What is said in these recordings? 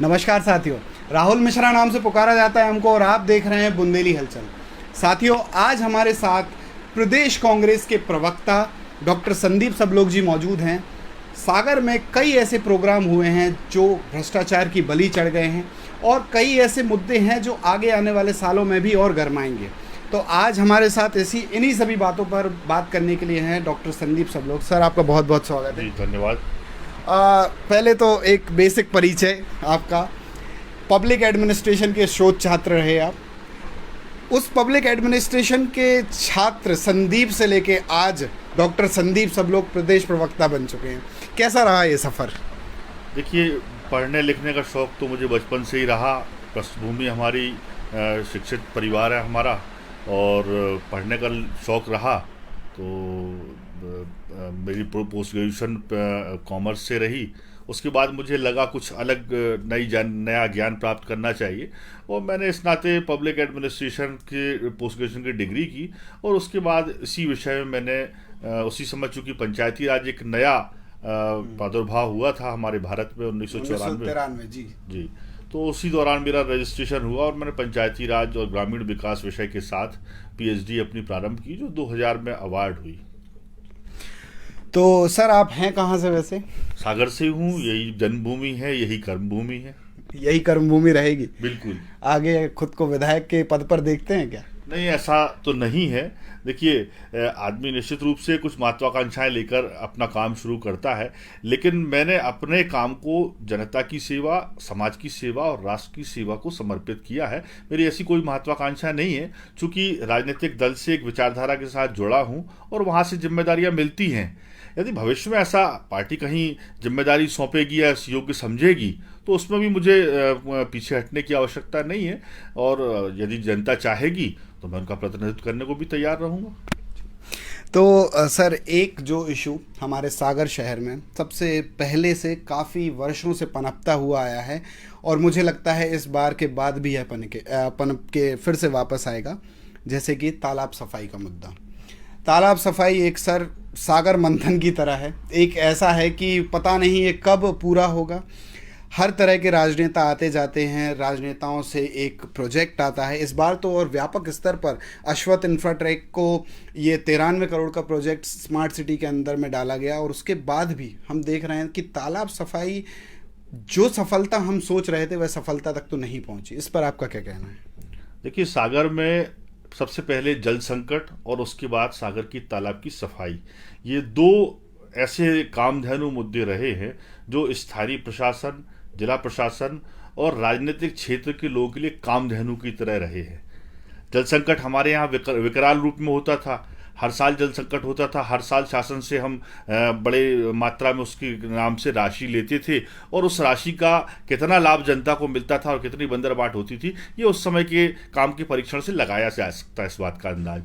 नमस्कार साथियों, राहुल मिश्रा नाम से पुकारा जाता है हमको और आप देख रहे हैं बुंदेली हलचल। साथियों, आज हमारे साथ प्रदेश कांग्रेस के प्रवक्ता डॉक्टर संदीप सबलोग जी मौजूद हैं। सागर में कई ऐसे प्रोग्राम हुए हैं जो भ्रष्टाचार की बलि चढ़ गए हैं और कई ऐसे मुद्दे हैं जो आगे आने वाले सालों में भी और गरमाएंगे। तो आज हमारे साथ इन्हीं सभी बातों पर बात करने के लिए हैं डॉक्टर संदीप सबलोग। सर, आपका बहुत बहुत स्वागत है। धन्यवाद। पहले तो एक बेसिक परिचय आपका। पब्लिक एडमिनिस्ट्रेशन के शोध छात्र रहे आप। उस पब्लिक एडमिनिस्ट्रेशन के छात्र संदीप से लेके आज डॉक्टर संदीप सबलोग प्रदेश प्रवक्ता बन चुके हैं। कैसा रहा ये सफ़र? देखिए, पढ़ने लिखने का शौक़ तो मुझे बचपन से ही रहा। पृष्ठभूमि हमारी शिक्षित परिवार है हमारा, और पढ़ने का शौक़ रहा। तो मेरी पोस्ट ग्रेजुएशन कॉमर्स से रही। उसके बाद मुझे लगा कुछ अलग नया ज्ञान प्राप्त करना चाहिए, और मैंने इस नाते पब्लिक एडमिनिस्ट्रेशन की पोस्ट ग्रेजुएशन की डिग्री की। और उसके बाद इसी विषय में मैंने उसी समय, चूँकि पंचायती राज एक नया प्रादुर्भाव हुआ था हमारे भारत में 1994 जी, तो उसी दौरान मेरा रजिस्ट्रेशन हुआ और मैंने पंचायती राज और ग्रामीण विकास विषय के साथ पीएचडी अपनी प्रारंभ की, जो 2000 में अवार्ड हुई। तो सर, आप हैं कहाँ से वैसे? सागर से हूँ। यही जन्मभूमि है, यही कर्मभूमि है। यही कर्मभूमि रहेगी? बिल्कुल। आगे खुद को विधायक के पद पर देखते हैं क्या? नहीं, ऐसा तो नहीं है। देखिए, आदमी निश्चित रूप से कुछ महत्वाकांक्षाएं लेकर अपना काम शुरू करता है, लेकिन मैंने अपने काम को जनता की सेवा, समाज की सेवा और राष्ट्र की सेवा को समर्पित किया है। मेरी ऐसी कोई महत्वाकांक्षा नहीं है। चूँकि राजनीतिक दल से एक विचारधारा के साथ जुड़ा हूँ और वहाँ से जिम्मेदारियाँ मिलती हैं। यदि भविष्य में ऐसा पार्टी कहीं जिम्मेदारी सौंपेगी या योग्य समझेगी, तो उसमें भी मुझे पीछे हटने की आवश्यकता नहीं है। और यदि जनता चाहेगी तो मैं उनका प्रतिनिधित्व करने को भी तैयार रहूँगा। तो सर, एक जो इशू हमारे सागर शहर में सबसे पहले से काफ़ी वर्षों से पनपता हुआ आया है, और मुझे लगता है इस बार के बाद भी यह पनप के फिर से वापस आएगा, जैसे कि तालाब सफाई का मुद्दा। तालाब सफाई एक सागर मंथन की तरह है। एक ऐसा है कि पता नहीं ये कब पूरा होगा। हर तरह के राजनेता आते जाते हैं, राजनेताओं से एक प्रोजेक्ट आता है। इस बार तो और व्यापक स्तर पर अश्वत्थ इंफ्राटेक को ये 93 करोड़ का प्रोजेक्ट स्मार्ट सिटी के अंदर में डाला गया, और उसके बाद भी हम देख रहे हैं कि तालाब सफाई, जो सफलता हम सोच रहे थे वह सफलता तक तो नहीं पहुंची। इस पर आपका क्या कहना है? देखिए, सागर में सबसे पहले जल संकट और उसके बाद सागर की तालाब की सफाई, ये दो ऐसे कामधेनु मुद्दे रहे हैं जो स्थानीय प्रशासन, जिला प्रशासन और राजनीतिक क्षेत्र के लोगों के लिए कामधेनु की तरह रहे हैं। जल संकट हमारे यहाँ विकराल रूप में होता था। हर साल जल संकट होता था। हर साल शासन से हम बड़े मात्रा में उसके नाम से राशि लेते थे, और उस राशि का कितना लाभ जनता को मिलता था और कितनी बंदरबाट होती थी, ये उस समय के काम के परीक्षण से लगाया जा सकता है इस बात का अंदाज।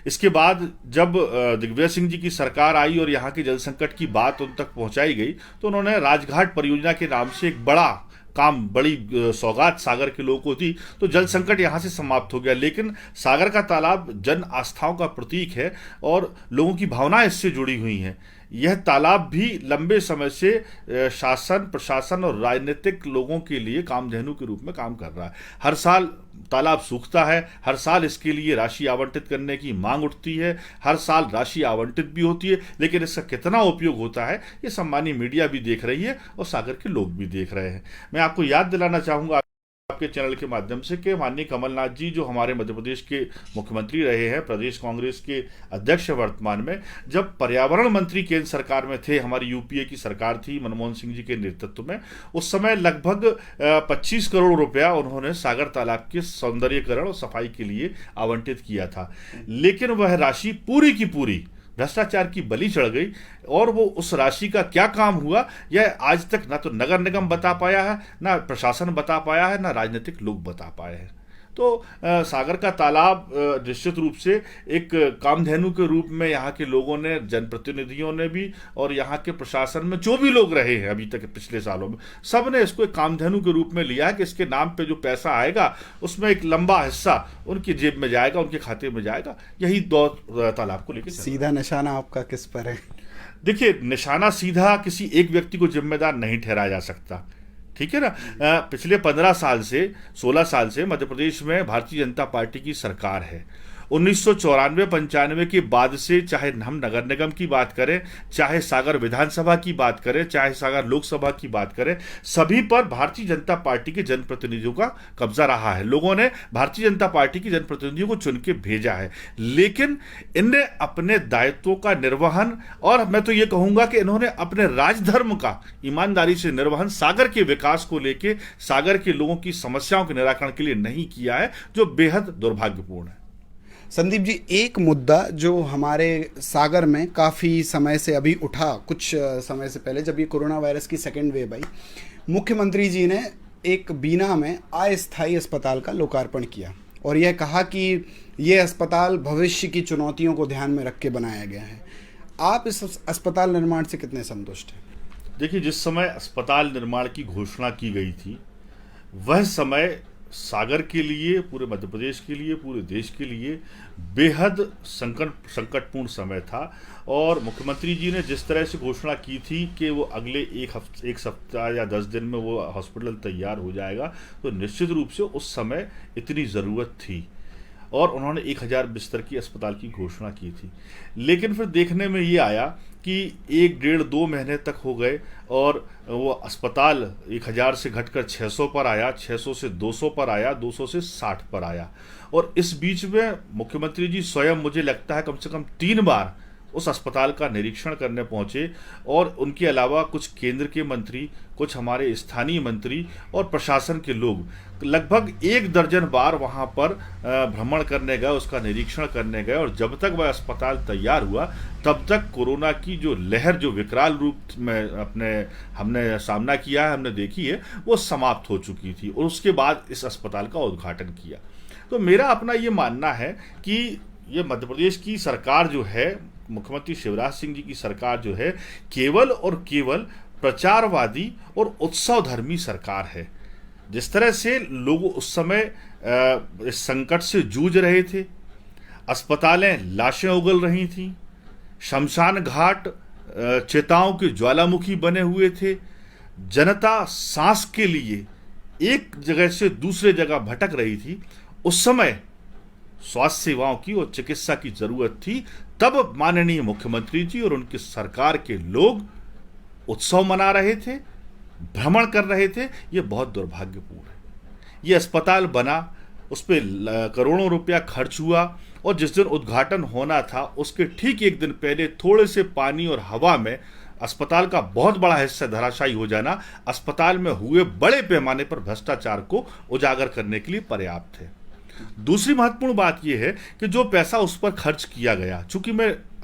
इसके बाद जब दिग्विजय सिंह जी की सरकार आई और यहाँ के जल संकट की बात उन तक पहुँचाई गई, तो उन्होंने राजघाट परियोजना के नाम से एक बड़ा काम, बड़ी सौगात सागर के लोगों को दी, तो जल संकट यहाँ से समाप्त हो गया। लेकिन सागर का तालाब जन आस्थाओं का प्रतीक है और लोगों की भावनाएं इससे जुड़ी हुई हैं। यह तालाब भी लंबे समय से शासन, प्रशासन और राजनीतिक लोगों के लिए कामधेनु के रूप में काम कर रहा है। हर साल तालाब सूखता है, हर साल इसके लिए राशि आवंटित करने की मांग उठती है, हर साल राशि आवंटित भी होती है, लेकिन इसका कितना उपयोग होता है ये सम्मानीय मीडिया भी देख रही है और सागर के लोग भी देख रहे हैं। मैं आपको याद दिलाना चाहूँगा आपके चैनल के माध्यम से कि माननीय कमलनाथ जी, जो हमारे मध्य प्रदेश के मुख्यमंत्री रहे हैं, प्रदेश कांग्रेस के अध्यक्ष वर्तमान में, जब पर्यावरण मंत्री केंद्र सरकार में थे, हमारी यूपीए की सरकार थी मनमोहन सिंह जी के नेतृत्व में, उस समय लगभग 25 करोड़ रुपया उन्होंने सागर तालाब के सौंदर्यीकरण और सफाई के लिए आवंटित किया था। लेकिन वह राशि पूरी की पूरी भ्रष्टाचार की बलि चढ़ गई, और वो उस राशि का क्या काम हुआ यह आज तक ना तो नगर निगम बता पाया है, ना प्रशासन बता पाया है, ना राजनीतिक लोग बता पाए हैं। तो सागर का तालाब निश्चित रूप से एक कामधेनु के रूप में यहाँ के लोगों ने, जनप्रतिनिधियों ने भी, और यहाँ के प्रशासन में जो भी लोग रहे हैं अभी तक पिछले सालों में, सब ने इसको एक कामधेनु के रूप में लिया है कि इसके नाम पे जो पैसा आएगा उसमें एक लंबा हिस्सा उनकी जेब में जाएगा, उनके खाते में जाएगा। यही दौर तालाब को लेकर। सीधा निशाना आपका किस पर है? देखिए, निशाना सीधा किसी एक व्यक्ति को जिम्मेदार नहीं ठहराया जा सकता, ठीक है ना। पिछले 15 साल से 16 साल से मध्य प्रदेश में भारतीय जनता पार्टी की सरकार है। 1994-95 के बाद से चाहे हम नगर निगम की बात करें, चाहे सागर विधानसभा की बात करें, चाहे सागर लोकसभा की बात करें, सभी पर भारतीय जनता पार्टी के जनप्रतिनिधियों का कब्जा रहा है। लोगों ने भारतीय जनता पार्टी के जनप्रतिनिधियों को चुन के भेजा है, लेकिन इनने अपने दायित्वों का निर्वहन, और मैं तो ये कहूंगा कि इन्होंने अपने राजधर्म का ईमानदारी से निर्वहन सागर के विकास को लेकर, सागर के लोगों की समस्याओं के निराकरण के लिए नहीं किया है, जो बेहद दुर्भाग्यपूर्ण है। संदीप जी, एक मुद्दा जो हमारे सागर में काफ़ी समय से अभी उठा, कुछ समय से पहले जब ये कोरोना वायरस की सेकेंड वेव आई, मुख्यमंत्री जी ने एक बीना में अस्थायी अस्पताल का लोकार्पण किया और यह कहा कि ये अस्पताल भविष्य की चुनौतियों को ध्यान में रख के बनाया गया है। आप इस अस्पताल निर्माण से कितने संतुष्ट हैं? देखिए, जिस समय अस्पताल निर्माण की घोषणा की गई थी, वह समय सागर के लिए, पूरे मध्य प्रदेश के लिए, पूरे देश के लिए बेहद संकटपूर्ण समय था। और मुख्यमंत्री जी ने जिस तरह से घोषणा की थी कि वो अगले एक सप्ताह या 10 दिन में वो हॉस्पिटल तैयार हो जाएगा, तो निश्चित रूप से उस समय इतनी ज़रूरत थी और उन्होंने 1000 बिस्तर की अस्पताल की घोषणा की थी। लेकिन फिर देखने में ये आया कि 1 डेढ़ 2 महीने तक हो गए और वो अस्पताल 1000 से घटकर 600 पर आया, 600 से 200 पर आया, 200 से 60 पर आया। और इस बीच में मुख्यमंत्री जी स्वयं, मुझे लगता है, कम से कम 3 बार उस अस्पताल का निरीक्षण करने पहुंचे और उनके अलावा कुछ केंद्र के मंत्री, कुछ हमारे स्थानीय मंत्री और प्रशासन के लोग लगभग 1 दर्जन बार वहां पर भ्रमण करने गए, उसका निरीक्षण करने गए। और जब तक वह अस्पताल तैयार हुआ, तब तक कोरोना की जो लहर, जो विकराल रूप में हमने सामना किया है, हमने देखी है, वो समाप्त हो चुकी थी। और उसके बाद इस अस्पताल का उद्घाटन किया। तो मेरा अपना ये मानना है कि ये मध्य प्रदेश की सरकार जो है, मुख्यमंत्री शिवराज सिंह जी की सरकार जो है, केवल और केवल प्रचारवादी और उत्सवधर्मी सरकार है। जिस तरह से लोग उस समय इस संकट से जूझ रहे थे, अस्पतालें लाशें उगल रही थीं, शमशान घाट चिताओं के ज्वालामुखी बने हुए थे, जनता सांस के लिए एक जगह से दूसरे जगह भटक रही थी, उस समय स्वास्थ्य सेवाओं की और चिकित्सा की जरूरत थी। तब माननीय मुख्यमंत्री जी और उनकी सरकार के लोग उत्सव मना रहे थे, भ्रमण कर रहे थे। ये बहुत दुर्भाग्यपूर्ण है। ये अस्पताल बना, उस पर करोड़ों रुपया खर्च हुआ और जिस दिन उद्घाटन होना था, उसके ठीक 1 दिन पहले थोड़े से पानी और हवा में अस्पताल का बहुत बड़ा हिस्सा धराशायी हो जाना अस्पताल में हुए बड़े पैमाने पर भ्रष्टाचार को उजागर करने के लिए पर्याप्त है। दूसरी महत्वपूर्ण बात यह है कि जो पैसा उस पर खर्च किया गया, चूंकि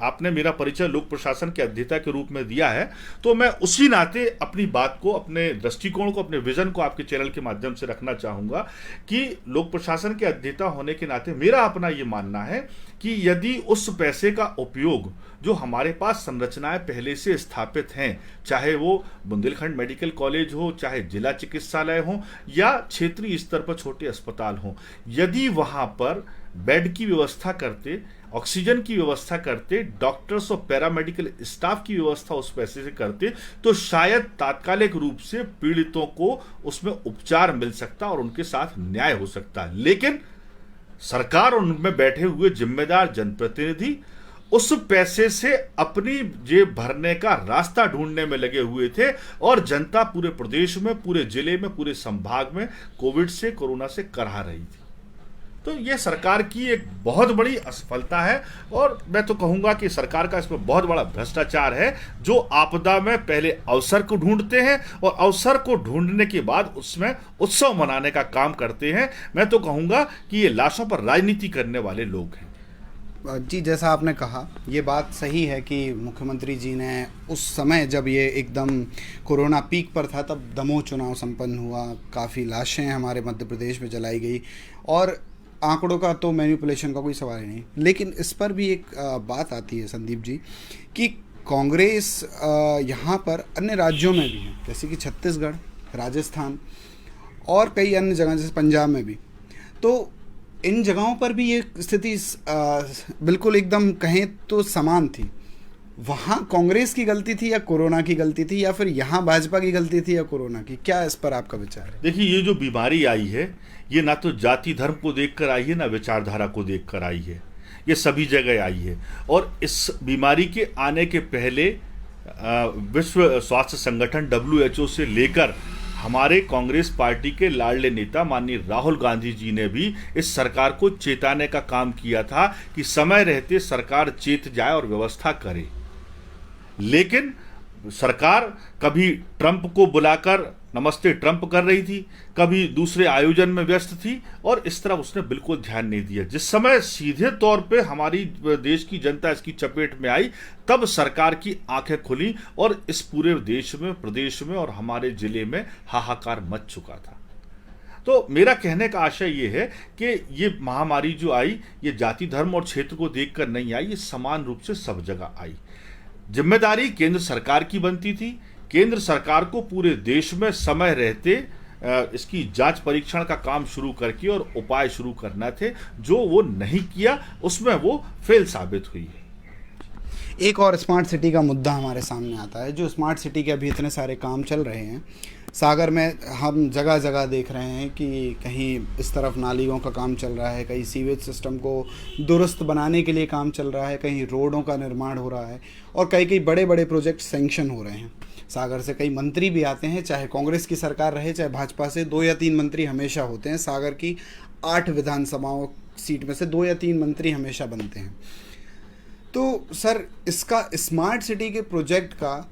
आपने मेरा परिचय लोक प्रशासन के अध्येता के रूप में दिया है, तो मैं उसी नाते अपनी बात को, अपने दृष्टिकोण को, अपने विजन को आपके चैनल के माध्यम से रखना चाहूंगा कि लोक प्रशासन के अध्येता होने के नाते मेरा अपना ये मानना है कि यदि उस पैसे का उपयोग, जो हमारे पास संरचनाएं पहले से स्थापित हैं, चाहे वो बुंदेलखंड मेडिकल कॉलेज हो, चाहे जिला चिकित्सालय हो या क्षेत्रीय स्तर पर छोटे अस्पताल हो, यदि वहां पर बेड की व्यवस्था करते, ऑक्सीजन की व्यवस्था करते, डॉक्टर्स और पैरामेडिकल स्टाफ की व्यवस्था उस पैसे से करते, तो शायद तात्कालिक रूप से पीड़ितों को उसमें उपचार मिल सकता और उनके साथ न्याय हो सकता। लेकिन सरकार और उनमें बैठे हुए जिम्मेदार जनप्रतिनिधि उस पैसे से अपनी जेब भरने का रास्ता ढूंढने में लगे हुए थे और जनता पूरे प्रदेश में, पूरे जिले में, पूरे संभाग में कोविड से, कोरोना से करहा रही थी। तो यह सरकार की एक बहुत बड़ी असफलता है और मैं तो कहूंगा कि सरकार का इसमें बहुत बड़ा भ्रष्टाचार है, जो आपदा में पहले अवसर को ढूंढते हैं और अवसर को ढूंढने के बाद उसमें उत्सव मनाने का काम करते हैं। मैं तो कहूंगा कि ये लाशों पर राजनीति करने वाले लोग हैं। जी, जैसा आपने कहा, ये बात सही है कि मुख्यमंत्री जी ने उस समय जब ये एकदम कोरोना पीक पर था, तब दमोह चुनाव संपन्न हुआ, काफ़ी लाशें हमारे मध्य प्रदेश में जलाई गई और आंकड़ों का तो मैनिपुलेशन का कोई सवाल ही नहीं। लेकिन इस पर भी एक बात आती है संदीप जी कि कांग्रेस यहाँ पर अन्य राज्यों में भी है, जैसे कि छत्तीसगढ़, राजस्थान और कई अन्य जगह, जैसे पंजाब में भी, तो इन जगहों पर भी ये स्थिति बिल्कुल एकदम कहें तो समान थी। वहाँ कांग्रेस की गलती थी या कोरोना की गलती थी, या फिर यहाँ भाजपा की गलती थी या कोरोना की? क्या इस पर आपका विचार है? देखिए, ये जो बीमारी आई है, ये ना तो जाति धर्म को देखकर आई है, ना विचारधारा को देखकर आई है, ये सभी जगह आई है। और इस बीमारी के आने के पहले विश्व स्वास्थ्य संगठन WHO से लेकर हमारे कांग्रेस पार्टी के लाडले नेता माननीय राहुल गांधी जी ने भी इस सरकार को चेताने का काम किया था कि समय रहते सरकार चेत जाए और व्यवस्था करे। लेकिन सरकार कभी ट्रंप को बुलाकर नमस्ते ट्रंप कर रही थी, कभी दूसरे आयोजन में व्यस्त थी, और इस तरह उसने बिल्कुल ध्यान नहीं दिया। जिस समय सीधे तौर पे हमारी देश की जनता इसकी चपेट में आई, तब सरकार की आंखें खुली और इस पूरे देश में, प्रदेश में और हमारे जिले में हाहाकार मच चुका था। तो मेरा कहने का आशय ये है कि ये महामारी जो आई, ये जाति धर्म और क्षेत्र को देखकर नहीं आई, ये समान रूप से सब जगह आई। जिम्मेदारी केंद्र सरकार की बनती थी। केंद्र सरकार को पूरे देश में समय रहते इसकी जांच परीक्षण का काम शुरू करके और उपाय शुरू करना थे, जो वो नहीं किया, उसमें वो फेल साबित हुई है। एक और स्मार्ट सिटी का मुद्दा हमारे सामने आता है। जो स्मार्ट सिटी के अभी इतने सारे काम चल रहे हैं सागर में, हम जगह जगह देख रहे हैं कि कहीं इस तरफ नालियों का काम चल रहा है, कहीं सीवेज सिस्टम को दुरुस्त बनाने के लिए काम चल रहा है, कहीं रोडों का निर्माण हो रहा है, और कई कई बड़े बड़े प्रोजेक्ट सैंक्शन हो रहे हैं। सागर से कई मंत्री भी आते हैं, चाहे कांग्रेस की सरकार रहे चाहे भाजपा से, 2 या 3 मंत्री हमेशा होते हैं। सागर की 8 विधानसभाओं सीट में से 2 या 3 मंत्री हमेशा बनते हैं। तो सर, इसका स्मार्ट सिटी के प्रोजेक्ट का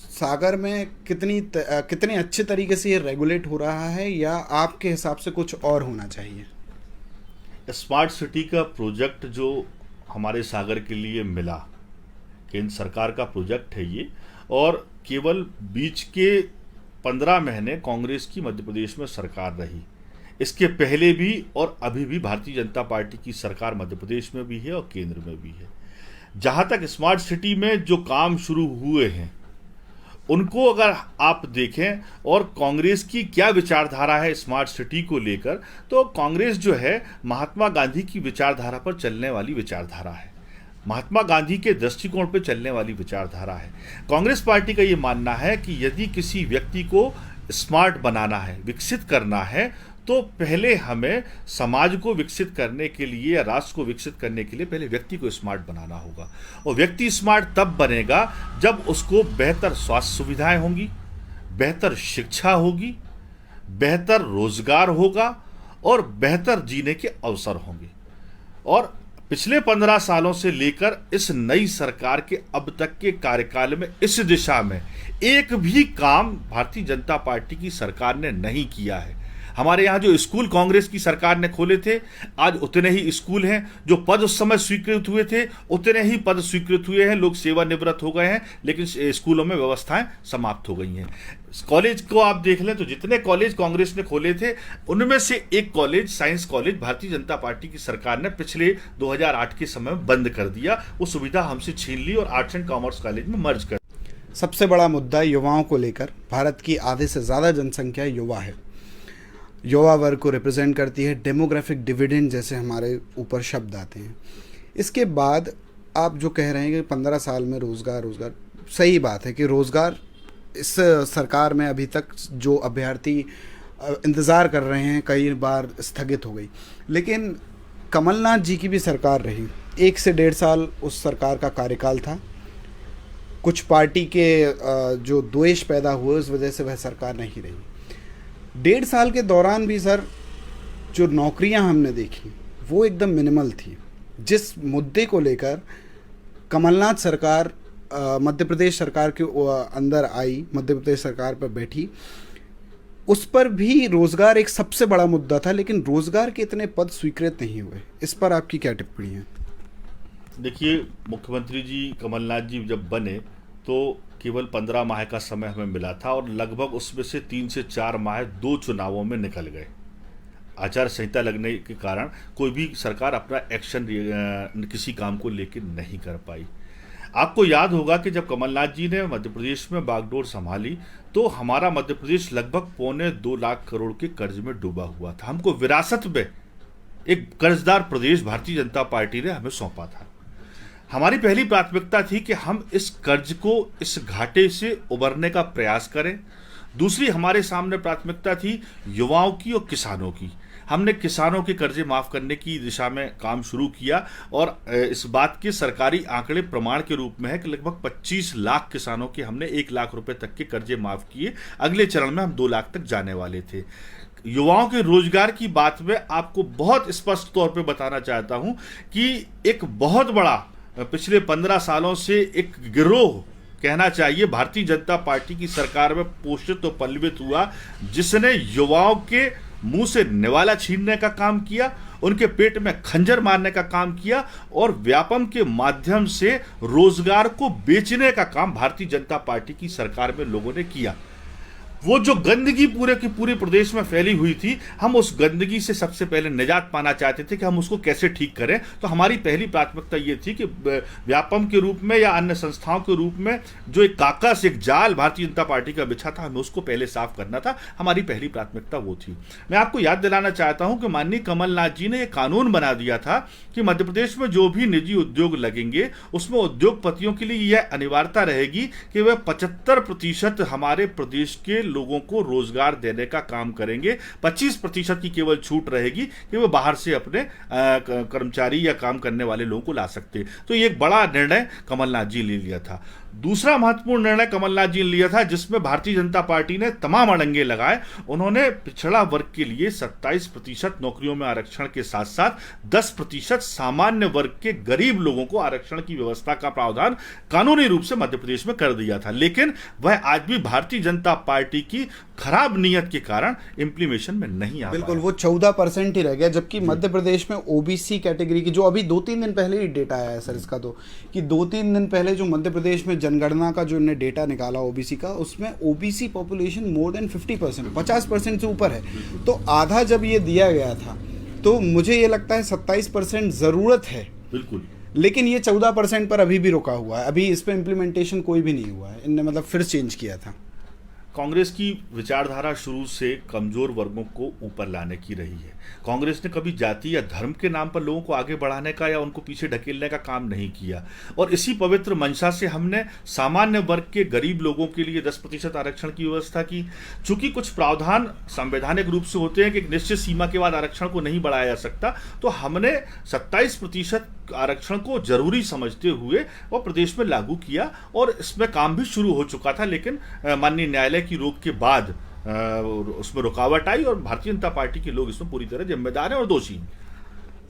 सागर में कितने अच्छे तरीके से ये रेगुलेट हो रहा है, या आपके हिसाब से कुछ और होना चाहिए? स्मार्ट सिटी का प्रोजेक्ट जो हमारे सागर के लिए मिला, केंद्र सरकार का प्रोजेक्ट है ये, और केवल बीच के 15 महीने कांग्रेस की मध्य प्रदेश में सरकार रही। इसके पहले भी और अभी भी भारतीय जनता पार्टी की सरकार मध्य प्रदेश में भी है और केंद्र में भी है। जहां तक स्मार्ट सिटी में जो काम शुरू हुए हैं, उनको अगर आप देखें और कांग्रेस की क्या विचारधारा है स्मार्ट सिटी को लेकर, तो कांग्रेस जो है महात्मा गांधी की विचारधारा पर चलने वाली विचारधारा है, महात्मा गांधी के दृष्टिकोण पर चलने वाली विचारधारा है। कांग्रेस पार्टी का ये मानना है कि यदि किसी व्यक्ति को स्मार्ट बनाना है, विकसित करना है, तो पहले हमें समाज को विकसित करने के लिए या राष्ट्र को विकसित करने के लिए पहले व्यक्ति को स्मार्ट बनाना होगा। और व्यक्ति स्मार्ट तब बनेगा जब उसको बेहतर स्वास्थ्य सुविधाएं होंगी, बेहतर शिक्षा होगी, बेहतर रोजगार होगा और बेहतर जीने के अवसर होंगे। और पिछले 15 सालों से लेकर इस नई सरकार के अब तक के कार्यकाल में इस दिशा में एक भी काम भारतीय जनता पार्टी की सरकार ने नहीं किया है। हमारे यहाँ जो स्कूल कांग्रेस की सरकार ने खोले थे, आज उतने ही स्कूल हैं। जो पद उस समय स्वीकृत हुए थे, उतने ही पद स्वीकृत हुए हैं। लोग सेवानिवृत्त हो गए हैं, लेकिन स्कूलों में व्यवस्थाएं समाप्त हो गई हैं। कॉलेज को आप देख लें तो जितने कॉलेज कांग्रेस ने खोले थे, उनमें से एक college, science college, Bharatiya Janata party की सरकार ने पिछले 2008 के समय में बंद कर दिया। वो सुविधा हमसे छीन ली और आर्ट्स एंड कॉमर्स कॉलेज में मर्ज कर। सबसे बड़ा मुद्दा युवाओं को लेकर, भारत की आधे से ज़्यादा जनसंख्या युवा है, युवा वर्ग को रिप्रेजेंट करती है। डेमोग्राफिक डिविडेंड जैसे हमारे ऊपर शब्द आते हैं। इसके बाद आप जो कह रहे हैं कि 15 साल में रोज़गार, सही बात है कि रोज़गार इस सरकार में अभी तक जो अभ्यर्थी इंतज़ार कर रहे हैं कई बार स्थगित हो गई। लेकिन कमलनाथ जी की भी सरकार रही, 1 से 1.5 साल उस सरकार का कार्यकाल था। कुछ पार्टी के जो द्वेष पैदा हुए उस वजह से वह सरकार नहीं रही। 1.5 साल के दौरान भी सर जो नौकरियां हमने देखी वो एकदम मिनिमल थी। जिस मुद्दे को लेकर कमलनाथ सरकार मध्य प्रदेश सरकार के अंदर आई, मध्य प्रदेश सरकार पर बैठी, उस पर भी रोज़गार एक सबसे बड़ा मुद्दा था, लेकिन रोज़गार के इतने पद स्वीकृत नहीं हुए। इस पर आपकी क्या टिप्पणी है? देखिए, मुख्यमंत्री जी कमलनाथ जी जब बने तो केवल 15 माह का समय हमें मिला था और लगभग उसमें से 3 से 4 माह 2 चुनावों में निकल गए। आचार संहिता लगने के कारण कोई भी सरकार अपना एक्शन किसी काम को लेकर नहीं कर पाई। आपको याद होगा कि जब कमलनाथ जी ने मध्य प्रदेश में बागडोर संभाली तो हमारा मध्य प्रदेश लगभग 2.25 लाख करोड़ के कर्ज में डूबा हुआ था। हमको विरासत में एक कर्जदार प्रदेश भारतीय जनता पार्टी ने हमें सौंपा था। हमारी पहली प्राथमिकता थी कि हम इस कर्ज को, इस घाटे से उबरने का प्रयास करें। दूसरी हमारे सामने प्राथमिकता थी युवाओं की और किसानों की। हमने किसानों के कर्जे माफ़ करने की दिशा में काम शुरू किया और इस बात के सरकारी आंकड़े प्रमाण के रूप में है कि लगभग 25 लाख किसानों के हमने 1 लाख रुपए तक के कर्जे माफ़ किए। अगले चरण में हम 2 लाख तक जाने वाले थे। युवाओं के रोजगार की बात में आपको बहुत स्पष्ट तौर पे बताना चाहता हूं कि एक बहुत बड़ा पिछले 15 सालों से एक गिरोह कहना चाहिए भारतीय जनता पार्टी की सरकार में पोषित और पल्लवित हुआ, जिसने युवाओं के मुंह से निवाला छीनने का काम किया, उनके पेट में खंजर मारने का काम किया और व्यापम के माध्यम से रोजगार को बेचने का काम भारतीय जनता पार्टी की सरकार में लोगों ने किया। वो जो गंदगी पूरे की पूरे प्रदेश में फैली हुई थी, हम उस गंदगी से सबसे पहले निजात पाना चाहते थे कि हम उसको कैसे ठीक करें। तो हमारी पहली प्राथमिकता ये थी कि व्यापम के रूप में या अन्य संस्थाओं के रूप में जो एक काकस, एक जाल भारतीय जनता पार्टी का बिछा था, हमें उसको पहले साफ करना था। हमारी पहली प्राथमिकता वो थी। मैं आपको याद दिलाना चाहता हूं कि माननीय कमलनाथ जी ने एक कानून बना दिया था कि मध्य प्रदेश में जो भी निजी उद्योग लगेंगे उसमें उद्योगपतियों के लिए यह अनिवार्यता रहेगी कि वह 75% हमारे प्रदेश के लोगों को रोजगार देने का काम करेंगे। 25% की केवल छूट रहेगी कि वो बाहर से अपने कर्मचारी या काम करने वाले लोगों को ला सकते। तो ये एक बड़ा निर्णय कमलनाथ जी ने लिया था। दूसरा महत्वपूर्ण निर्णय कमलनाथ जी ने लिया था जिसमें भारतीय जनता पार्टी ने तमाम अड़ंगे लगाए। उन्होंने पिछड़ा वर्ग के लिए 27% नौकरियों में आरक्षण के साथ साथ 10% सामान्य वर्ग के गरीब लोगों को आरक्षण की व्यवस्था का प्रावधान कानूनी रूप से मध्य प्रदेश में कर दिया था। लेकिन वह आज भी भारतीय जनता पार्टी की खराब नीयत के कारण इंप्लीमेशन में नहीं आ बिल्कुल, वो 14% ही रह गया। जबकि मध्य प्रदेश में ओबीसी कैटेगरी की, जो अभी 2-3 दिन पहले ही डेटा आया है सर इसका, तो कि 2-3 दिन पहले जो मध्य प्रदेश में जनगणना का जो उन्होंने डेटा निकाला ओबीसी का, उसमें ओबीसी पॉपुलेशन मोर देन 50%, 50% से ऊपर है। तो आधा जब ये दिया गया था तो मुझे ये लगता है 27% ज़रूरत है। बिल्कुल, लेकिन ये 14% पर अभी भी रुका हुआ है। अभी इस पर इम्प्लीमेंटेशन कोई भी नहीं हुआ है। इनने मतलब फिर चेंज किया था। कांग्रेस की विचारधारा शुरू से कमजोर वर्गों को ऊपर लाने की रही है। कांग्रेस ने कभी जाति या धर्म के नाम पर लोगों को आगे बढ़ाने का या उनको पीछे ढकेलने का काम नहीं किया। और इसी पवित्र मंशा से हमने सामान्य वर्ग के गरीब लोगों के लिए 10% आरक्षण की व्यवस्था की। चूंकि कुछ प्रावधान संवैधानिक रूप से होते हैं कि एक निश्चित सीमा के बाद आरक्षण को नहीं बढ़ाया जा सकता, तो हमने 27% आरक्षण को जरूरी समझते हुए वो प्रदेश में लागू किया और इसमें काम भी शुरू हो चुका था। लेकिन माननीय न्यायालय की रोक के बाद उसमें रुकावट आई और भारतीय जनता पार्टी के लोग इसमें पूरी तरह जिम्मेदार हैं और दोषी हैं।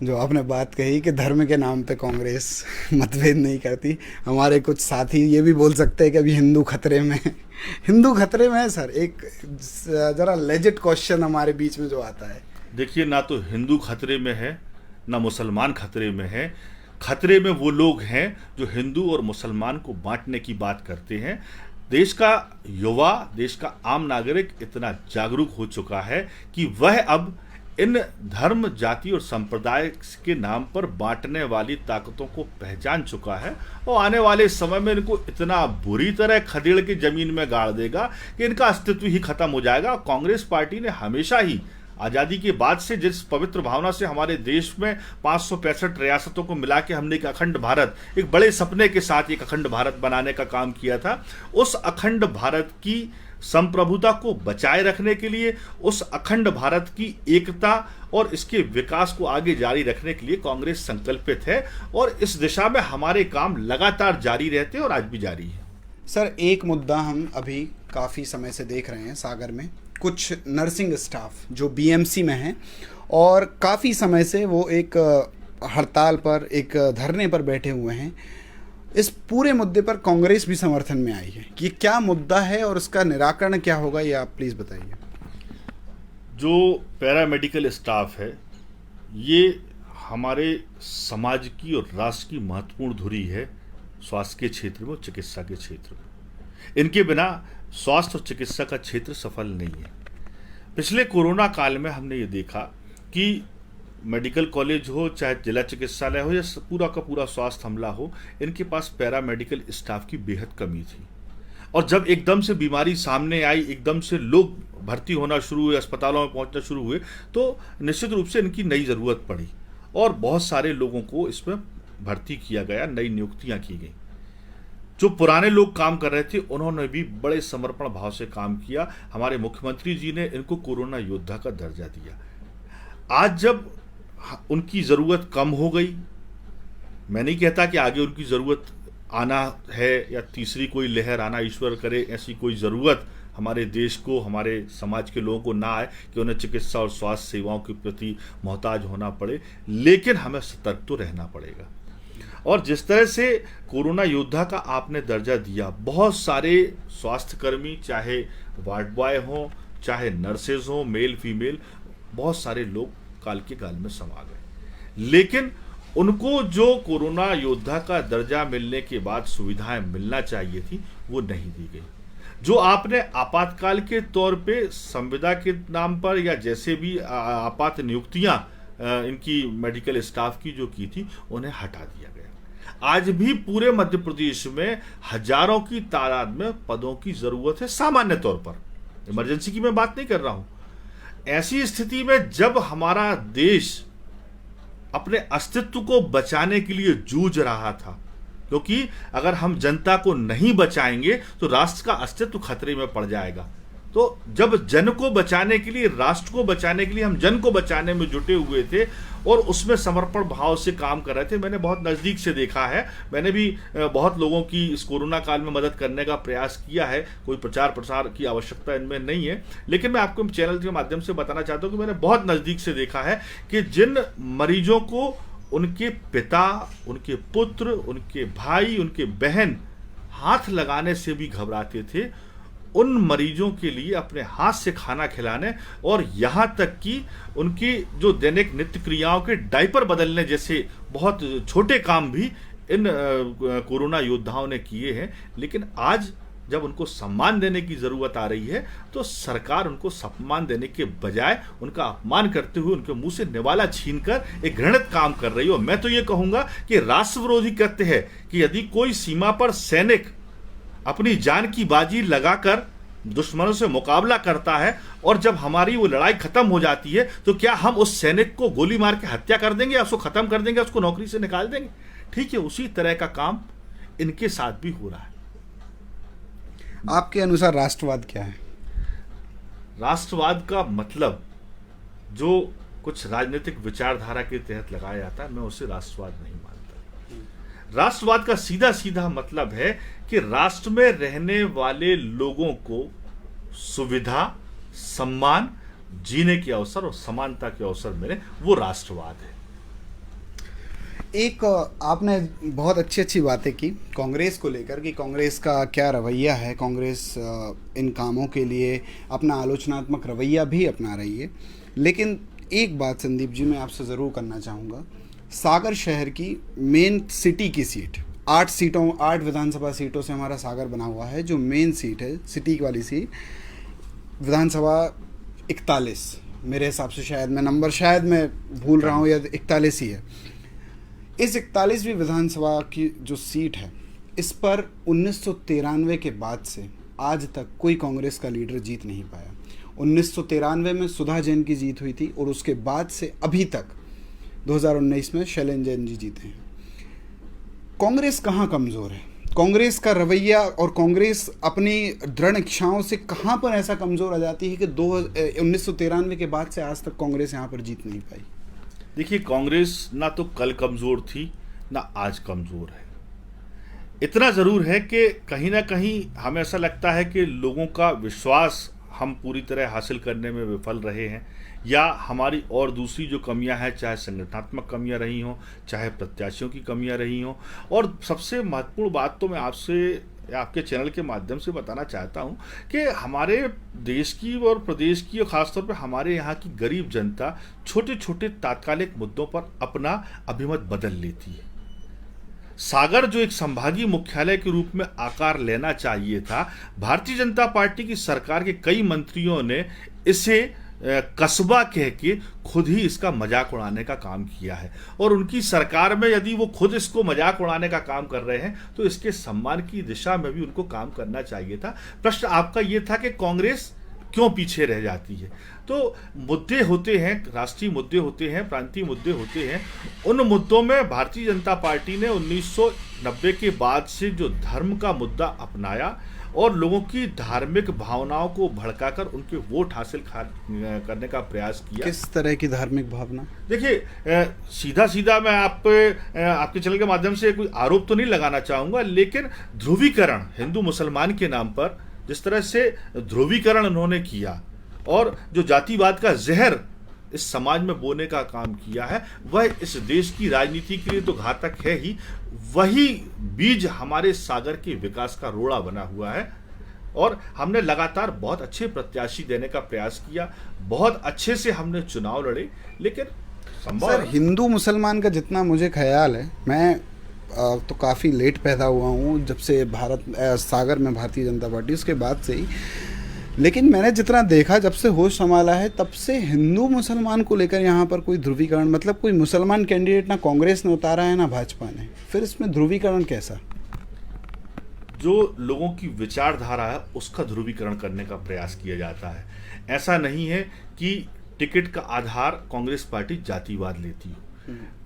जो आपने बात कही कि धर्म के नाम पे कांग्रेस मतभेद नहीं करती, हमारे कुछ साथी ये भी बोल सकते हैं कि अभी हिंदू खतरे में है। हिंदू खतरे में है सर? एक जरा लेजिट क्वेश्चन हमारे बीच में जो आता है। देखिए, ना तो हिंदू खतरे में है ना मुसलमान खतरे में है। खतरे में वो लोग हैं जो हिंदू और मुसलमान को बांटने की बात करते हैं। देश का युवा, देश का आम नागरिक इतना जागरूक हो चुका है कि वह अब इन धर्म, जाति और संप्रदाय के नाम पर बांटने वाली ताकतों को पहचान चुका है और आने वाले समय में इनको इतना बुरी तरह खदेड़ के जमीन में गाड़ देगा कि इनका अस्तित्व ही खत्म हो जाएगा। कांग्रेस पार्टी ने हमेशा ही आज़ादी के बाद से जिस पवित्र भावना से हमारे देश में 565 रियासतों को मिला के हमने एक अखंड भारत, एक बड़े सपने के साथ एक अखंड भारत बनाने का काम किया था, उस अखंड भारत की संप्रभुता को बचाए रखने के लिए, उस अखंड भारत की एकता और इसके विकास को आगे जारी रखने के लिए कांग्रेस संकल्पित है और इस दिशा में हमारे काम लगातार जारी रहते हैं और आज भी जारी है। सर, एक मुद्दा हम अभी काफ़ी समय से देख रहे हैं सागर में। कुछ नर्सिंग स्टाफ जो बीएमसी में हैं और काफ़ी समय से वो एक हड़ताल पर, एक धरने पर बैठे हुए हैं। इस पूरे मुद्दे पर कांग्रेस भी समर्थन में आई है। ये क्या मुद्दा है और इसका निराकरण क्या होगा, ये आप प्लीज़ बताइए। जो पैरामेडिकल स्टाफ है, ये हमारे समाज की और राष्ट्र की महत्वपूर्ण धुरी है स्वास्थ्य के क्षेत्र में और चिकित्सा के क्षेत्र में। इनके बिना स्वास्थ्य और चिकित्सा का क्षेत्र सफल नहीं है। पिछले कोरोना काल में हमने ये देखा कि मेडिकल कॉलेज हो, चाहे जिला चिकित्सालय हो या पूरा का पूरा स्वास्थ्य हमला हो, इनके पास पैरामेडिकल स्टाफ की बेहद कमी थी। और जब एकदम से बीमारी सामने आई, एकदम से लोग भर्ती होना शुरू हुए, अस्पतालों में पहुंचना शुरू हुए, तो निश्चित रूप से इनकी नई ज़रूरत पड़ी और बहुत सारे लोगों को इसमें भर्ती किया गया, नई नियुक्तियां की गई। जो पुराने लोग काम कर रहे थे उन्होंने भी बड़े समर्पण भाव से काम किया। हमारे मुख्यमंत्री जी ने इनको कोरोना योद्धा का दर्जा दिया। आज जब उनकी ज़रूरत कम हो गई, मैं नहीं कहता कि आगे उनकी ज़रूरत आना है या तीसरी कोई लहर आना, ईश्वर करे ऐसी कोई ज़रूरत हमारे देश को, हमारे समाज के लोगों को ना आए कि उन्हें चिकित्सा और स्वास्थ्य सेवाओं के प्रति मोहताज होना पड़े, लेकिन हमें सतर्क तो रहना पड़ेगा। और जिस तरह से कोरोना योद्धा का आपने दर्जा दिया, बहुत सारे स्वास्थ्यकर्मी, चाहे वार्ड बॉय हों, चाहे नर्सेज हों, मेल फीमेल, बहुत सारे लोग काल के गाल में समा गए, लेकिन उनको जो कोरोना योद्धा का दर्जा मिलने के बाद सुविधाएं मिलना चाहिए थी वो नहीं दी गई। जो आपने आपातकाल के तौर पे संविदा के नाम पर या जैसे भी आपात नियुक्तियां इनकी मेडिकल स्टाफ की जो की थी, उन्हें हटा दिया गया। आज भी पूरे मध्य प्रदेश में हजारों की तादाद में पदों की जरूरत है, सामान्य तौर पर, इमरजेंसी की मैं बात नहीं कर रहा हूं। ऐसी स्थिति में जब हमारा देश अपने अस्तित्व को बचाने के लिए जूझ रहा था, क्योंकि अगर हम जनता को नहीं बचाएंगे तो राष्ट्र का अस्तित्व खतरे में पड़ जाएगा। तो जब जन को बचाने के लिए, राष्ट्र को बचाने के लिए हम जन को बचाने में जुटे हुए थे और उसमें समर्पण भाव से काम कर रहे थे। मैंने बहुत नज़दीक से देखा है, मैंने भी बहुत लोगों की इस कोरोना काल में मदद करने का प्रयास किया है। कोई प्रचार प्रसार की आवश्यकता इनमें नहीं है, लेकिन मैं आपको चैनल के माध्यम से बताना चाहता हूँ कि मैंने बहुत नज़दीक से देखा है कि जिन मरीजों को उनके पिता, उनके पुत्र, उनके भाई, उनके बहन हाथ लगाने से भी घबराते थे, उन मरीजों के लिए अपने हाथ से खाना खिलाने और यहाँ तक कि उनकी जो दैनिक नित्य क्रियाओं के डायपर बदलने जैसे बहुत छोटे काम भी इन कोरोना योद्धाओं ने किए हैं। लेकिन आज जब उनको सम्मान देने की ज़रूरत आ रही है तो सरकार उनको सम्मान देने के बजाय उनका अपमान करते हुए उनके मुंह से निवाला छीनकर एक घृणित काम कर रही हो। मैं तो ये कहूँगा कि राष्ट्र विरोधी कृत्य है कि यदि कोई सीमा पर सैनिक अपनी जान की बाजी लगाकर दुश्मनों से मुकाबला करता है और जब हमारी वो लड़ाई खत्म हो जाती है तो क्या हम उस सैनिक को गोली मार के हत्या कर देंगे या उसको खत्म कर देंगे, उसको नौकरी से निकाल देंगे? ठीक है, उसी तरह का काम इनके साथ भी हो रहा है। आपके अनुसार राष्ट्रवाद क्या है? राष्ट्रवाद का मतलब जो कुछ राजनीतिक विचारधारा के तहत लगाया जाता है, मैं उसे राष्ट्रवाद नहीं मानता। राष्ट्रवाद का सीधा सीधा मतलब है कि राष्ट्र में रहने वाले लोगों को सुविधा, सम्मान, जीने के अवसर और समानता के अवसर मिले, वो राष्ट्रवाद है। एक आपने बहुत अच्छी अच्छी बातें की कांग्रेस को लेकर कि कांग्रेस का क्या रवैया है, कांग्रेस इन कामों के लिए अपना आलोचनात्मक रवैया भी अपना रही है। लेकिन एक बात संदीप जी मैं आपसे ज़रूर करना चाहूँगा, सागर शहर की मेन सिटी की सीट, 8 विधानसभा सीटों से हमारा सागर बना हुआ है। जो मेन सीट है, सिटी वाली सीट, विधानसभा 41 मेरे हिसाब से, शायद मैं नंबर शायद मैं भूल रहा हूँ, या 41 ही है। इस 41वीं विधानसभा की जो सीट है, इस पर 1993 के बाद से आज तक कोई कांग्रेस का लीडर जीत नहीं पाया। 1993 में सुधा जैन की जीत हुई थी और उसके बाद से अभी तक 2019 में शैलेंद्र जैन जी जीते हैं। कांग्रेस कहाँ कमज़ोर है? कांग्रेस का रवैया और कांग्रेस अपनी दृढ़ इच्छाओं से कहाँ पर ऐसा कमज़ोर आ जाती है कि 1993 के बाद से आज तक कांग्रेस यहाँ पर जीत नहीं पाई? देखिए, कांग्रेस ना तो कल कमज़ोर थी ना आज कमज़ोर है। इतना ज़रूर है कि कहीं ना कहीं हमें ऐसा लगता है कि लोगों का विश्वास हम पूरी तरह हासिल करने में विफल रहे हैं, या हमारी और दूसरी जो कमियां हैं, चाहे संगठनात्मक कमियां रही हों, चाहे प्रत्याशियों की कमियां रही हों। और सबसे महत्वपूर्ण बात तो मैं आपसे, आपके चैनल के माध्यम से बताना चाहता हूं कि हमारे देश की और प्रदेश की और ख़ासतौर पर हमारे यहाँ की गरीब जनता छोटे छोटे तात्कालिक मुद्दों पर अपना अभिमत बदल लेती है। सागर जो एक संभागीय मुख्यालय के रूप में आकार लेना चाहिए था, भारतीय जनता पार्टी की सरकार के कई मंत्रियों ने इसे कस्बा कह के खुद ही इसका मजाक उड़ाने का काम किया है। और उनकी सरकार में यदि वो खुद इसको मजाक उड़ाने का काम कर रहे हैं तो इसके सम्मान की दिशा में भी उनको काम करना चाहिए था। प्रश्न आपका ये था कि कांग्रेस क्यों पीछे रह जाती है। तो मुद्दे होते हैं, राष्ट्रीय मुद्दे होते हैं, प्रांतीय मुद्दे होते हैं। उन मुद्दों में भारतीय जनता पार्टी ने 1990 के बाद से जो धर्म का मुद्दा अपनाया और लोगों की धार्मिक भावनाओं को भड़काकर उनके वोट हासिल करने का प्रयास किया। किस तरह की धार्मिक भावना? देखिए, सीधा सीधा मैं आपके चैनल के माध्यम से कोई आरोप तो नहीं लगाना चाहूँगा, लेकिन ध्रुवीकरण हिंदू मुसलमान के नाम पर जिस तरह से ध्रुवीकरण उन्होंने किया और जो जातिवाद का जहर इस समाज में बोने का काम किया है, वह इस देश की राजनीति के लिए तो घातक है ही, वही बीज हमारे सागर के विकास का रोड़ा बना हुआ है। और हमने लगातार बहुत अच्छे प्रत्याशी देने का प्रयास किया, बहुत अच्छे से हमने चुनाव लड़े, लेकिन सर हिंदू मुसलमान का जितना मुझे ख्याल है, मैं तो काफ़ी लेट पैदा हुआ हूँ जब से सागर में भारतीय जनता पार्टी, उसके बाद से ही, लेकिन मैंने जितना देखा जब से होश संभाला है तब से हिंदू मुसलमान को लेकर यहाँ पर कोई ध्रुवीकरण, मतलब कोई मुसलमान कैंडिडेट ना कांग्रेस ने उतारा है ना भाजपा ने, फिर इसमें ध्रुवीकरण कैसा? जो लोगों की विचारधारा है उसका ध्रुवीकरण करने का प्रयास किया जाता है। ऐसा नहीं है कि टिकट का आधार कांग्रेस पार्टी जातिवाद लेती हो।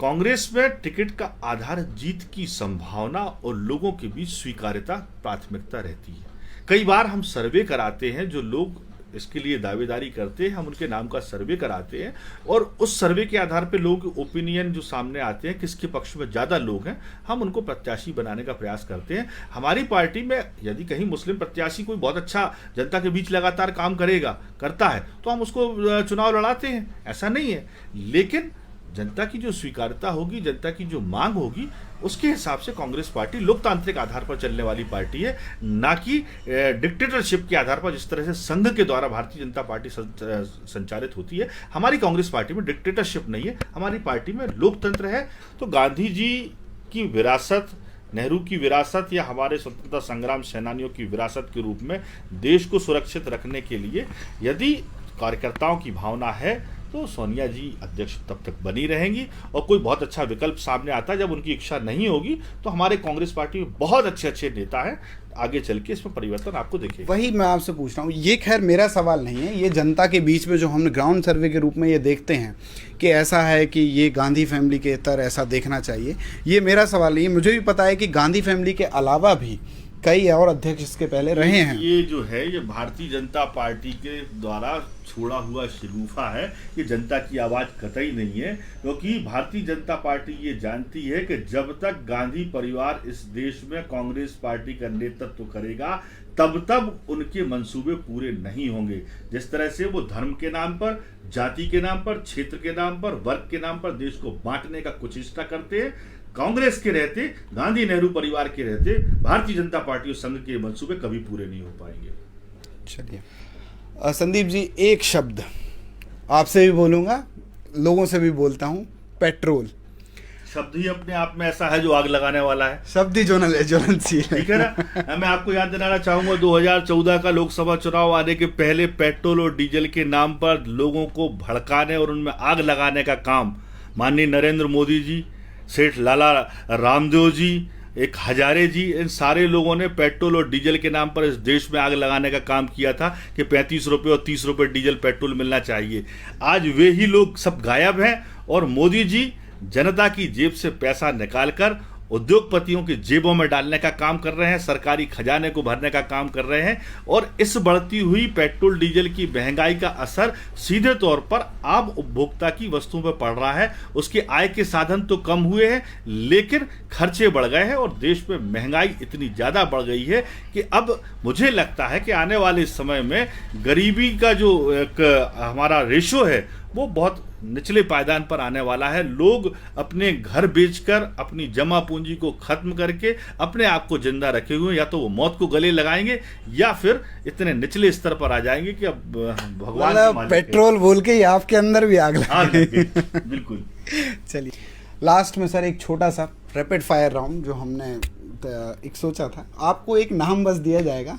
कांग्रेस में टिकट का आधार जीत की संभावना और लोगों के बीच स्वीकार्यता प्राथमिकता रहती है। कई बार हम सर्वे कराते हैं, जो लोग इसके लिए दावेदारी करते हैं हम उनके नाम का सर्वे कराते हैं और उस सर्वे के आधार पर लोग ओपिनियन जो सामने आते हैं, किसके पक्ष में ज़्यादा लोग हैं, हम उनको प्रत्याशी बनाने का प्रयास करते हैं। हमारी पार्टी में यदि कहीं मुस्लिम प्रत्याशी कोई बहुत अच्छा जनता के बीच लगातार काम करता है तो हम उसको चुनाव लड़ाते हैं, ऐसा नहीं है। लेकिन जनता की जो स्वीकार्यता होगी, जनता की जो मांग होगी, उसके हिसाब से कांग्रेस पार्टी लोकतांत्रिक आधार पर चलने वाली पार्टी है, ना कि डिक्टेटरशिप के आधार पर जिस तरह से संघ के द्वारा भारतीय जनता पार्टी संचालित होती है। हमारी कांग्रेस पार्टी में डिक्टेटरशिप नहीं है, हमारी पार्टी में लोकतंत्र है। तो गांधी जी की विरासत, नेहरू की विरासत या हमारे स्वतंत्रता संग्राम सेनानियों की विरासत के रूप में देश को सुरक्षित रखने के लिए यदि कार्यकर्ताओं की भावना है तो सोनिया जी अध्यक्ष तब तक बनी रहेंगी। और कोई बहुत अच्छा विकल्प सामने आता है जब उनकी इच्छा नहीं होगी तो हमारे कांग्रेस पार्टी में बहुत अच्छे अच्छे नेता हैं, आगे चल के इसमें परिवर्तन आपको देखेगा। वही मैं आपसे पूछ रहा हूँ, ये खैर मेरा सवाल नहीं है, ये जनता के बीच में जो हम ग्राउंड सर्वे के रूप में ये देखते हैं कि ऐसा है कि ये गांधी फैमिली के तरह ऐसा देखना चाहिए, ये मेरा सवाल नहीं है। मुझे भी पता है कि गांधी फैमिली के अलावा भी कई और अध्यक्ष इसके पहले रहे हैं। ये जो है ये भारतीय जनता पार्टी के द्वारा छोड़ा हुआ शगुफा है, ये जनता की आवाज़ कतई नहीं है, क्योंकि भारतीय जनता पार्टी ये जानती है कि जब तक गांधी परिवार इस देश में कांग्रेस पार्टी का नेतृत्व करेगा तब तक उनके मंसूबे पूरे नहीं होंगे। जिस तरह से वो धर्म के नाम पर, जाति के नाम पर, क्षेत्र के नाम पर, वर्ग के नाम पर देश को बांटने का कुचेष्टा करते हैं, कांग्रेस के रहते, गांधी नेहरू परिवार के रहते भारतीय जनता पार्टी और संघ के मंसूबे कभी पूरे नहीं हो पाएंगे। चलिए संदीप जी, एक शब्द आपसे भी बोलूँगा, लोगों से भी बोलता हूँ, पेट्रोल। शब्द ही अपने आप में ऐसा है जो आग लगाने वाला है, शब्द ही ज्वलनशील है, ठीक है ना। मैं आपको याद दिलाना चाहूंगा 2014 का लोकसभा चुनाव आने के पहले पेट्रोल और डीजल के नाम पर लोगों को भड़काने और उनमें आग लगाने का काम माननीय नरेंद्र मोदी जी, सेठ लाला रामदेव जी, एक हजारे जी, इन सारे लोगों ने पेट्रोल और डीजल के नाम पर इस देश में आग लगाने का काम किया था कि 35 रुपये और 30 रुपये डीजल पेट्रोल मिलना चाहिए। आज वे ही लोग सब गायब हैं और मोदी जी जनता की जेब से पैसा निकालकर उद्योगपतियों की जेबों में डालने का काम कर रहे हैं, सरकारी खजाने को भरने का काम कर रहे हैं। और इस बढ़ती हुई पेट्रोल डीजल की महंगाई का असर सीधे तौर पर आम उपभोक्ता की वस्तुओं पर पड़ रहा है। उसके आय के साधन तो कम हुए हैं लेकिन खर्चे बढ़ गए हैं और देश में महंगाई इतनी ज़्यादा बढ़ गई है कि अब मुझे लगता है कि आने वाले समय में गरीबी का जो एक हमारा रेशो है वो बहुत निचले पायदान पर आने वाला है। लोग अपने घर बेचकर अपनी जमा पूंजी को खत्म करके अपने आप को जिंदा रखे हुए, या तो वो मौत को गले लगाएंगे या फिर इतने निचले स्तर पर आ जाएंगे कि अब भगवान पेट्रोल बोल के ही आपके अंदर भी आग लगे। बिल्कुल। चलिए लास्ट में सर एक छोटा सा रैपिड फायर राउंड जो हमने एक सोचा था, आपको एक नाम बस दिया जाएगा,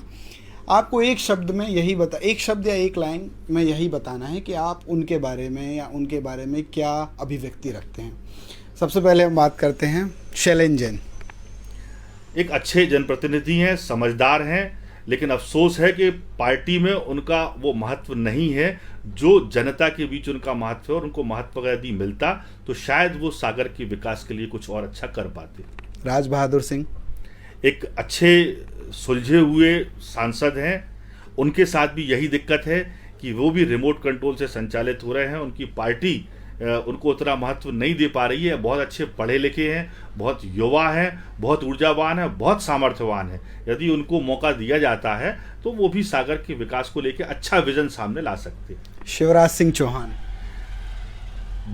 आपको एक शब्द में यही एक शब्द या एक लाइन में यही बताना है कि आप उनके बारे में या उनके बारे में क्या अभिव्यक्ति रखते हैं। सबसे पहले हम बात करते हैं शैलेंद्र जैन। एक अच्छे जनप्रतिनिधि हैं, समझदार हैं, लेकिन अफसोस है कि पार्टी में उनका वो महत्व नहीं है जो जनता के बीच उनका महत्व है, और उनको महत्व अगर यदि मिलता तो शायद वो सागर के विकास के लिए कुछ और अच्छा कर पाते। राज बहादुर सिंह एक अच्छे सुलझे हुए सांसद हैं, उनके साथ भी यही दिक्कत है कि वो भी रिमोट कंट्रोल से संचालित हो रहे हैं। उनकी पार्टी उनको उतना महत्व नहीं दे पा रही है। बहुत अच्छे पढ़े लिखे हैं, बहुत युवा हैं, बहुत ऊर्जावान हैं, बहुत सामर्थ्यवान हैं। यदि उनको मौका दिया जाता है तो वो भी सागर के विकास को लेकर अच्छा विजन सामने ला सकते हैं। शिवराज सिंह चौहान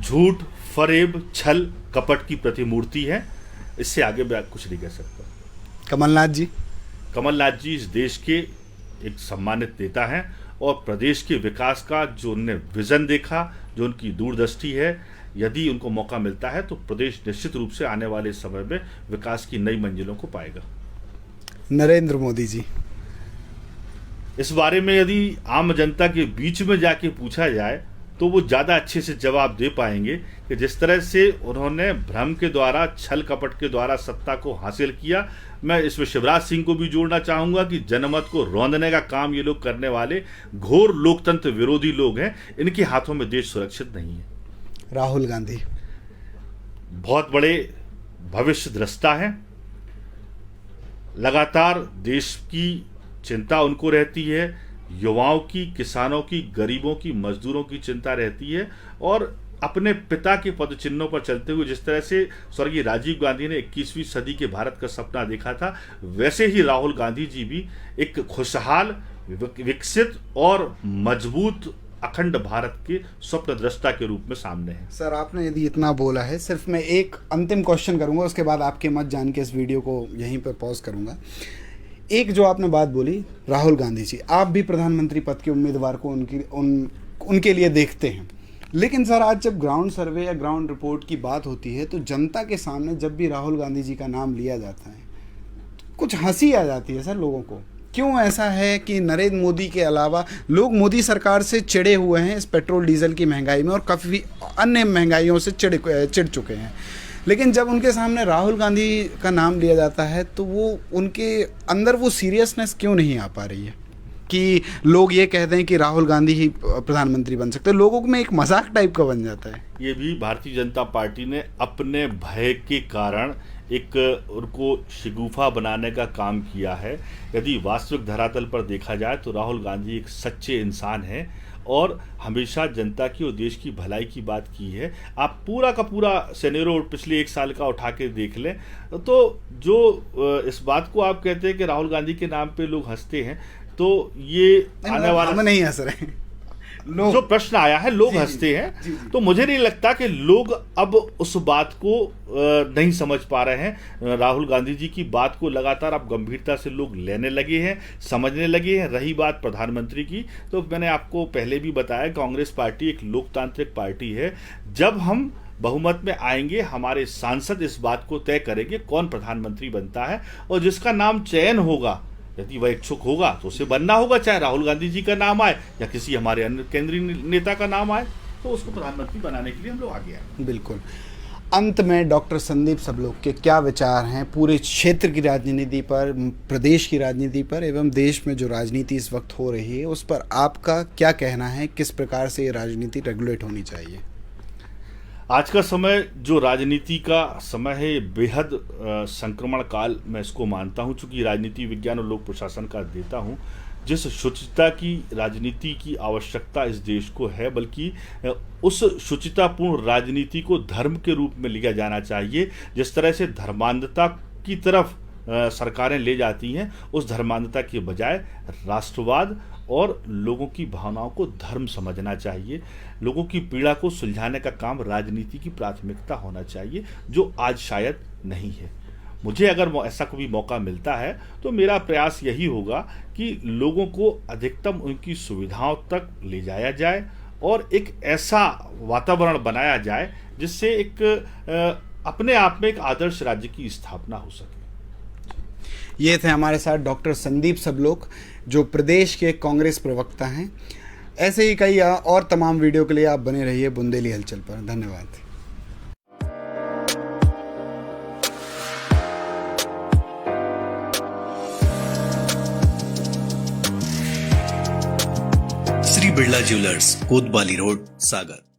झूठ, फरेब, छल, कपट की प्रतिमूर्ति है, इससे आगे मैं कुछ नहीं कह सकता। कमलनाथ जी कमलनाथ जी इस देश के एक सम्मानित नेता हैं, और प्रदेश के विकास का जो उन्होंने विजन देखा, जो उनकी दूरदृष्टि है, यदि उनको मौका मिलता है तो प्रदेश निश्चित रूप से आने वाले समय में विकास की नई मंजिलों को पाएगा। नरेंद्र मोदी जी इस बारे में यदि आम जनता के बीच में जाके पूछा जाए तो वो ज़्यादा अच्छे से जवाब दे पाएंगे कि जिस तरह से उन्होंने भ्रम के द्वारा, छल कपट के द्वारा सत्ता को हासिल किया। मैं इसमें शिवराज सिंह को भी जोड़ना चाहूँगा कि जनमत को रौंदने का काम ये लोग करने वाले घोर लोकतंत्र विरोधी लोग हैं। इनके हाथों में देश सुरक्षित नहीं है। राहुल गांधी बहुत बड़े भविष्य द्रष्टा हैं, लगातार देश की चिंता उनको रहती है, युवाओं की, किसानों की, गरीबों की, मजदूरों की चिंता रहती है, और अपने पिता के पद चिन्हों पर चलते हुए जिस तरह से स्वर्गीय राजीव गांधी ने 21वीं सदी के भारत का सपना देखा था, वैसे ही राहुल गांधी जी भी एक खुशहाल, विकसित और मजबूत अखंड भारत के स्वप्न दृष्टा के रूप में सामने है। सर, आपने यदि इतना बोला है, सिर्फ मैं एक अंतिम क्वेश्चन करूंगा, उसके बाद आपके मत जान के इस वीडियो को यहीं पर पॉज करूंगा। एक जो आपने बात बोली, राहुल गांधी जी, आप भी प्रधानमंत्री पद के उम्मीदवार को उनके लिए देखते हैं, लेकिन सर आज जब ग्राउंड सर्वे या ग्राउंड रिपोर्ट की बात होती है तो जनता के सामने जब भी राहुल गांधी जी का नाम लिया जाता है तो कुछ हंसी आ जाती है सर लोगों को। क्यों ऐसा है कि नरेंद्र मोदी के अलावा लोग मोदी सरकार से चिढ़े हुए हैं इस पेट्रोल डीजल की महंगाई में, और काफ़ी अन्य महंगाइयों से चिढ़ चुके हैं, लेकिन जब उनके सामने राहुल गांधी का नाम लिया जाता है तो वो उनके अंदर वो सीरियसनेस क्यों नहीं आ पा रही है कि लोग ये कहते हैं कि राहुल गांधी ही प्रधानमंत्री बन सकते हैं, लोगों में एक मजाक टाइप का बन जाता है। ये भी भारतीय जनता पार्टी ने अपने भय के कारण एक उनको शिगुफा बनाने का काम किया है। यदि वास्तविक धरातल पर देखा जाए तो राहुल गांधी एक सच्चे इंसान हैं और हमेशा जनता की और देश की भलाई की बात की है। आप पूरा का पूरा सिनेरियो पिछले 1 साल का उठा के देख लें तो जो इस बात को आप कहते हैं कि राहुल गांधी के नाम पे लोग हंसते हैं, तो ये आने वाला हम नहीं हंस रहे, लोग जो प्रश्न आया है, लोग हंसते हैं। जी। तो मुझे नहीं लगता कि लोग अब उस बात को नहीं समझ पा रहे हैं। राहुल गांधी जी की बात को लगातार अब गंभीरता से लोग लेने लगे हैं, समझने लगे हैं। रही बात प्रधानमंत्री की, तो मैंने आपको पहले भी बताया, कांग्रेस पार्टी एक लोकतांत्रिक पार्टी है। जब हम बहुमत में आएंगे, हमारे सांसद इस बात को तय करेंगे कौन प्रधानमंत्री बनता है, और जिसका नाम चयन होगा, यदि वह इच्छुक होगा तो उसे बनना होगा, चाहे राहुल गांधी जी का नाम आए या किसी हमारे अन्य केंद्रीय नेता का नाम आए, तो उसको प्रधानमंत्री बनाने के लिए हम लोग आगे आए। बिल्कुल। अंत में डॉक्टर संदीप सबलोग के क्या विचार हैं पूरे क्षेत्र की राजनीति पर, प्रदेश की राजनीति पर, एवं देश में जो राजनीति इस वक्त हो रही है उस पर आपका क्या कहना है? किस प्रकार से ये राजनीति रेगुलेट होनी चाहिए? आज का समय जो राजनीति का समय है, ये बेहद संक्रमण काल मैं इसको मानता हूँ, चूँकि राजनीति विज्ञान और लोक प्रशासन का देता हूँ। जिस शुचिता की राजनीति की आवश्यकता इस देश को है, बल्कि उस शुचितापूर्ण राजनीति को धर्म के रूप में लिया जाना चाहिए। जिस तरह से धर्मांधता की तरफ सरकारें ले जाती हैं, उस धर्मांधता के बजाय राष्ट्रवाद और लोगों की भावनाओं को धर्म समझना चाहिए। लोगों की पीड़ा को सुलझाने का काम राजनीति की प्राथमिकता होना चाहिए, जो आज शायद नहीं है। मुझे अगर ऐसा कोई मौका मिलता है तो मेरा प्रयास यही होगा कि लोगों को अधिकतम उनकी सुविधाओं तक ले जाया जाए और एक ऐसा वातावरण बनाया जाए जिससे एक अपने आप में एक आदर्श राज्य की स्थापना हो सके। ये थे हमारे साथ डॉक्टर संदीप सबलोग, जो प्रदेश के कांग्रेस प्रवक्ता हैं। ऐसे ही कई और तमाम वीडियो के लिए आप बने रहिए बुंदेली हलचल पर। धन्यवाद। बिरला ज्वेलर्स, कोतवाली रोड, सागर।